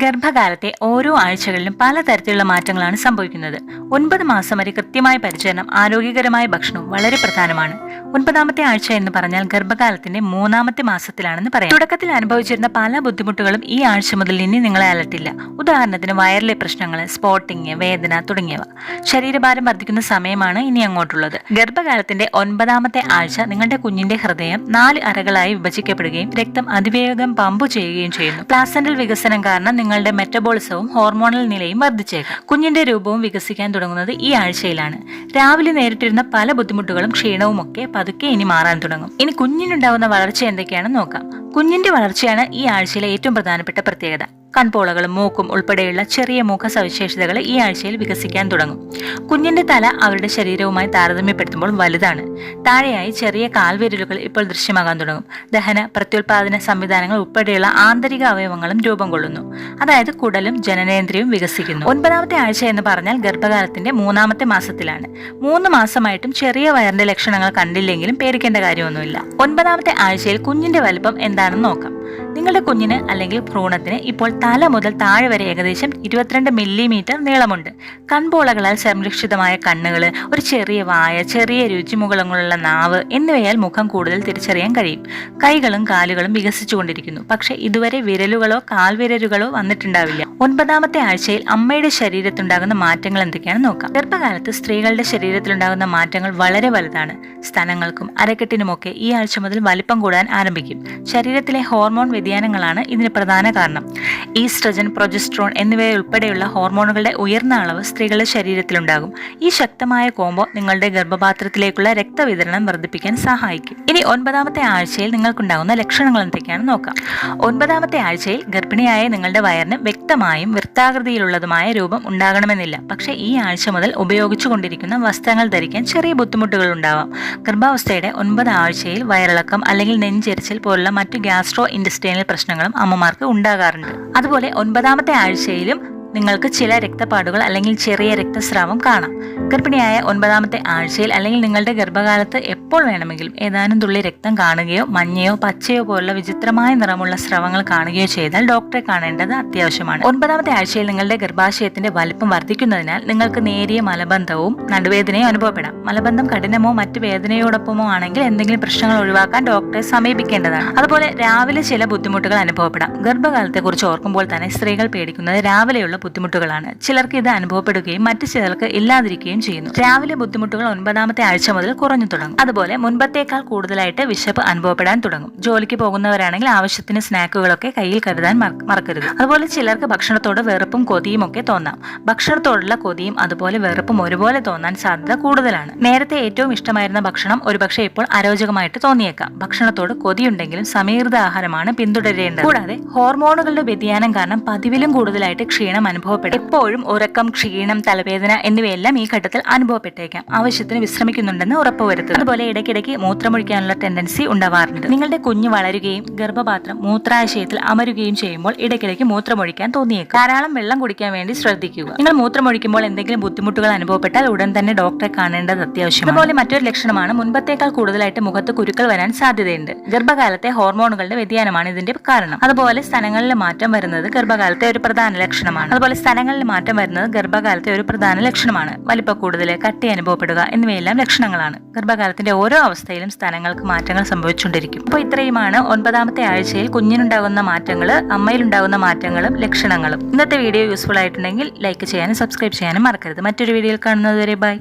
ഗർഭകാലത്തെ ഓരോ ആഴ്ചകളിലും പലതരത്തിലുള്ള മാറ്റങ്ങളാണ് സംഭവിക്കുന്നത്. 9 മാസം വരെ കൃത്യമായ പരിചരണം, ആരോഗ്യകരമായ ഭക്ഷണവും വളരെ പ്രധാനമാണ്. 9ാമത്തെ ആഴ്ച എന്ന് പറഞ്ഞാൽ ഗർഭകാലത്തിന്റെ 3ാമത്തെ മാസത്തിലാണെന്ന് പറയാം. തുടക്കത്തിൽ അനുഭവിച്ചിരുന്ന പല ബുദ്ധിമുട്ടുകളും ഈ ആഴ്ച മുതൽ ഇനി നിങ്ങളെ അലട്ടില്ല. ഉദാഹരണത്തിന് വയറിലെ പ്രശ്നങ്ങൾ, സ്പോട്ടിങ്, വേദന തുടങ്ങിയവ. ശരീരഭാരം വർദ്ധിക്കുന്ന സമയമാണ് ഇനി അങ്ങോട്ടുള്ളത്. ഗർഭകാലത്തിന്റെ 9ാമത്തെ ആഴ്ച നിങ്ങളുടെ കുഞ്ഞിന്റെ ഹൃദയം 4 അറകളായി വിഭജിക്കപ്പെടുകയും രക്തം അതിവേഗം പമ്പ് ചെയ്യുകയും ചെയ്യുന്നു. പ്ലാസന്റൽ വികസനം കാരണം നിങ്ങളുടെ മെറ്റബോളിസവും ഹോർമോണൽ നിലയും വർദ്ധിച്ചേക്കാം. കുഞ്ഞിന്റെ രൂപവും വികസിക്കാൻ തുടങ്ങുന്നത് ഈ ആഴ്ചയിലാണ്. രാവിലെ നേരിട്ടിരുന്ന പല ബുദ്ധിമുട്ടുകളും ക്ഷീണവും ഒക്കെ പതുക്കെ ഇനി മാറാൻ തുടങ്ങും. ഇനി കുഞ്ഞിനുണ്ടാവുന്ന വളർച്ച എന്തൊക്കെയാണെന്ന് നോക്കാം. കുഞ്ഞിന്റെ വളർച്ചയാണ് ഈ ആഴ്ചയിലെ ഏറ്റവും പ്രധാനപ്പെട്ട പ്രത്യേകത. കൺപോളകളും മൂക്കും ഉൾപ്പെടെയുള്ള ചെറിയ മുഖ സവിശേഷതകൾ ഈ ആഴ്ചയിൽ വികസിക്കാൻ തുടങ്ങും. കുഞ്ഞിന്റെ തല അവരുടെ ശരീരവുമായി താരതമ്യപ്പെടുത്തുമ്പോൾ വലുതാണ്. താഴെയായി ചെറിയ കാൽവിരലുകൾ ഇപ്പോൾ ദൃശ്യമാകാൻ തുടങ്ങും. ദഹന, പ്രത്യുൽപാദന സംവിധാനങ്ങൾ ഉൾപ്പെടെയുള്ള ആന്തരിക അവയവങ്ങളും രൂപം കൊള്ളുന്നു. അതായത് കുടലും ജനനേന്ദ്രിയവും വികസിക്കുന്നു. 9ാമത്തെ ആഴ്ച എന്ന് പറഞ്ഞാൽ ഗർഭകാലത്തിന്റെ 3ാമത്തെ മാസത്തിലാണ്. 3 മാസമായിട്ടും ചെറിയ വയറിന്റെ ലക്ഷണങ്ങൾ കണ്ടില്ലെങ്കിലും പേടിക്കേണ്ട കാര്യമൊന്നുമില്ല. 9ാമത്തെ ആഴ്ചയിൽ കുഞ്ഞിന്റെ വലുപ്പം എന്താണെന്ന് നോക്കാം. നിങ്ങളുടെ കുഞ്ഞിന് അല്ലെങ്കിൽ ഭ്രൂണത്തിന് ഇപ്പോൾ തല മുതൽ താഴെ വരെ ഏകദേശം 22 മില്ലിമീറ്റർ നീളമുണ്ട്. കൺപോളകളാൽ സംരക്ഷിതമായ കണ്ണുകൾ, ഒരു ചെറിയ വായ, ചെറിയ രുചിമുകളങ്ങളുള്ള നാവ് എന്നിവയാൽ മുഖം കൂടുതൽ തിരിച്ചറിയാൻ കഴിയും. കൈകളും കാലുകളും വികസിച്ചുകൊണ്ടിരിക്കുന്നു. പക്ഷെ ഇതുവരെ വിരലുകളോ കാൽവിരലുകളോ വന്നിട്ടുണ്ടാവില്ല. 9ാമത്തെ ആഴ്ചയിൽ അമ്മയുടെ ശരീരത്തിലുണ്ടാകുന്ന മാറ്റങ്ങൾ എന്തൊക്കെയാണെന്ന് നോക്കാം. ഗർഭകാലത്ത് സ്ത്രീകളുടെ ശരീരത്തിലുണ്ടാകുന്ന മാറ്റങ്ങൾ വളരെ വലുതാണ്. സ്തനങ്ങൾക്കും അരക്കെട്ടിനുമൊക്കെ ഈ ആഴ്ച മുതൽ വലിപ്പം കൂടാൻ ആരംഭിക്കും. ശരീരത്തിലെ ഹോർമോൺ വ്യതിയാനങ്ങളാണ് ഇതിന് പ്രധാന കാരണം. ഈസ്ട്രജൻ, പ്രൊജസ്ട്രോൺ എന്നിവയുൾപ്പെടെയുള്ള ഹോർമോണുകളുടെ ഉയർന്ന അളവ് സ്ത്രീകളുടെ ശരീരത്തിലുണ്ടാകും. ഈ ശക്തമായ കോംബോ നിങ്ങളുടെ ഗർഭപാത്രത്തിലേക്കുള്ള രക്തവിതരണം വർദ്ധിപ്പിക്കാൻ സഹായിക്കും. ഇനി 9ാമത്തെ ആഴ്ചയിൽ നിങ്ങൾക്കുണ്ടാകുന്ന ലക്ഷണങ്ങൾ എന്തൊക്കെയാണെന്ന് നോക്കാം. 9ാമത്തെ ആഴ്ചയിൽ ഗർഭിണിയായ നിങ്ങളുടെ വയറിന് വ്യക്തമായും വൃത്താകൃതിയിലുള്ളതുമായ രൂപം ഉണ്ടാകണമെന്നില്ല. പക്ഷേ ഈ ആഴ്ച മുതൽ ഉപയോഗിച്ചുകൊണ്ടിരിക്കുന്ന വസ്ത്രങ്ങൾ ധരിക്കാൻ ചെറിയ ബുദ്ധിമുട്ടുകൾ ഉണ്ടാവാം. ഗർഭാവസ്ഥയുടെ 9 ആഴ്ചയിൽ വയറിളക്കം അല്ലെങ്കിൽ നെഞ്ചെരിച്ചിൽ പോലുള്ള മറ്റു ഗ്യാസ്ട്രോ ഇൻറ്റെസ്റ്റൈനൽ പ്രശ്നങ്ങളും അമ്മമാർക്ക് ഉണ്ടാകാറുണ്ട്. അതുപോലെ 9ാമത്തെ ആഴ്ചയിലും നിങ്ങൾക്ക് ചില രക്തപ്പാടുകൾ അല്ലെങ്കിൽ ചെറിയ രക്തസ്രാവം കാണാം. ഗർഭിണിയായ 9ാമത്തെ ആഴ്ചയിൽ അല്ലെങ്കിൽ നിങ്ങളുടെ ഗർഭകാലത്ത് എപ്പോൾ വേണമെങ്കിലും ഏതാനും തുള്ളി രക്തം കാണുകയോ മഞ്ഞയോ പച്ചയോ പോലുള്ള വിചിത്രമായ നിറമുള്ള സ്രവങ്ങൾ കാണുകയോ ചെയ്താൽ ഡോക്ടറെ കാണേണ്ടത് അത്യാവശ്യമാണ്. 9ാമത്തെ ആഴ്ചയിൽ നിങ്ങളുടെ ഗർഭാശയത്തിന്റെ വലിപ്പം വർദ്ധിക്കുന്നതിനാൽ നിങ്ങൾക്ക് നേരിയ മലബന്ധവും നടുവേദനയും അനുഭവപ്പെടാം. മലബന്ധം കഠിനമോ മറ്റു വേദനയോടൊപ്പമോ ആണെങ്കിൽ എന്തെങ്കിലും പ്രശ്നങ്ങൾ ഒഴിവാക്കാൻ ഡോക്ടറെ സമീപിക്കേണ്ടതാണ്. അതുപോലെ രാവിലെ ചില ബുദ്ധിമുട്ടുകൾ അനുഭവപ്പെടാം. ഗർഭകാലത്തെ കുറിച്ച് ഓർക്കുമ്പോൾ തന്നെ സ്ത്രീകൾ പേടിക്കുന്നത് രാവിലെയുള്ള ബുദ്ധിമുട്ടുകളാണ്. ചിലർക്ക് ഇത് അനുഭവപ്പെടുകയും മറ്റു ചിലർക്ക് ഇല്ലാതിരിക്കുകയും ചെയ്യുന്നു. രാവിലെ ബുദ്ധിമുട്ടുകൾ 9ാമത്തെ ആഴ്ച മുതൽ കുറഞ്ഞു തുടങ്ങും. അതുപോലെ മുൻപത്തേക്കാൾ കൂടുതലായിട്ട് വിശപ്പ് അനുഭവപ്പെടാൻ തുടങ്ങും. ജോലിക്ക് പോകുന്നവരാണെങ്കിൽ ആവശ്യത്തിന് സ്നാക്കുകളൊക്കെ കയ്യിൽ കരുതാൻ മറക്കരുത്. അതുപോലെ ചിലർക്ക് ഭക്ഷണത്തോട് വെറുപ്പും കൊതിയും ഒക്കെ തോന്നാം. ഭക്ഷണത്തോടുള്ള കൊതിയും അതുപോലെ വെറുപ്പും ഒരുപോലെ തോന്നാൻ സാധ്യത കൂടുതലാണ്. നേരത്തെ ഏറ്റവും ഇഷ്ടമായിരുന്ന ഭക്ഷണം ഒരുപക്ഷെ ഇപ്പോൾ അരോചകമായിട്ട് തോന്നിയേക്കാം. ഭക്ഷണത്തോട് കൊതിയുണ്ടെങ്കിലും സമീകൃത ആഹാരമാണ് പിന്തുടരേണ്ടത്. കൂടാതെ ഹോർമോണുകളുടെ വ്യതിയാനം കാരണം പതിവിലും കൂടുതലായിട്ട് ക്ഷീണം അനുഭവപ്പെടും. എപ്പോഴും ഉറക്കം, ക്ഷീണം, തലവേദന എന്നിവയെല്ലാം ഈ ഘട്ടത്തിൽ അനുഭവപ്പെട്ടേക്കാം. ആവശ്യത്തിന് വിശ്രമിക്കുന്നുണ്ടെന്ന് ഉറപ്പുവരുത്തുക. അതുപോലെ ഇടയ്ക്കിടയ്ക്ക് മൂത്രമൊഴിക്കാനുള്ള ടെൻഡൻസി ഉണ്ടാവാറുണ്ട്. നിങ്ങളുടെ കുഞ്ഞ് വളരുകയും ഗർഭപാത്രം മൂത്രാശയത്തിൽ അമരുകയും ചെയ്യുമ്പോൾ ഇടയ്ക്കിടയ്ക്ക് മൂത്രമൊഴിക്കാൻ തോന്നിയേക്കും. ധാരാളം വെള്ളം കുടിക്കാൻ വേണ്ടി ശ്രദ്ധിക്കുക. നിങ്ങൾ മൂത്രമൊഴിക്കുമ്പോൾ എന്തെങ്കിലും ബുദ്ധിമുട്ടുകൾ അനുഭവപ്പെട്ടാൽ ഉടൻ തന്നെ ഡോക്ടറെ കാണേണ്ടത് അത്യാവശ്യമാണ്. അതുപോലെ മറ്റൊരു ലക്ഷണമാണ് മുൻപത്തേക്കാൾ കൂടുതലായിട്ട് മുഖത്ത് കുരുക്കൾ വരാൻ സാധ്യതയുണ്ട്. ഗർഭകാലത്തെ ഹോർമോണുകളുടെ വ്യതിയാനമാണ് ഇതിന്റെ കാരണം. അതുപോലെ സ്തനങ്ങളിൽ മാറ്റം വരുന്നത് ഗർഭകാലത്തെ ഒരു പ്രധാന ലക്ഷണമാണ്. വലിപ്പ കൂടുതൽ, കട്ടി അനുഭവപ്പെടുക എന്നിവയെല്ലാം ലക്ഷണങ്ങളാണ്. ഗർഭകാലത്തിന്റെ ഓരോ അവസ്ഥയിലും സ്തനങ്ങൾക്ക് മാറ്റങ്ങൾ സംഭവിച്ചുകൊണ്ടിരിക്കും. അപ്പോൾ ഇത്രയുമാണ് 9ാമത്തെ ആഴ്ചയിൽ കുഞ്ഞിനുണ്ടാകുന്ന മാറ്റങ്ങൾ, അമ്മയിലുണ്ടാകുന്ന മാറ്റങ്ങളും ലക്ഷണങ്ങളും. ഇന്നത്തെ വീഡിയോ യൂസ്ഫുൾ ആയിട്ടുണ്ടെങ്കിൽ ലൈക്ക് ചെയ്യാനും സബ്സ്ക്രൈബ് ചെയ്യാനും മറക്കരുത്. മറ്റൊരു വീഡിയോയിൽ കാണുന്നത് വരെ ബൈ.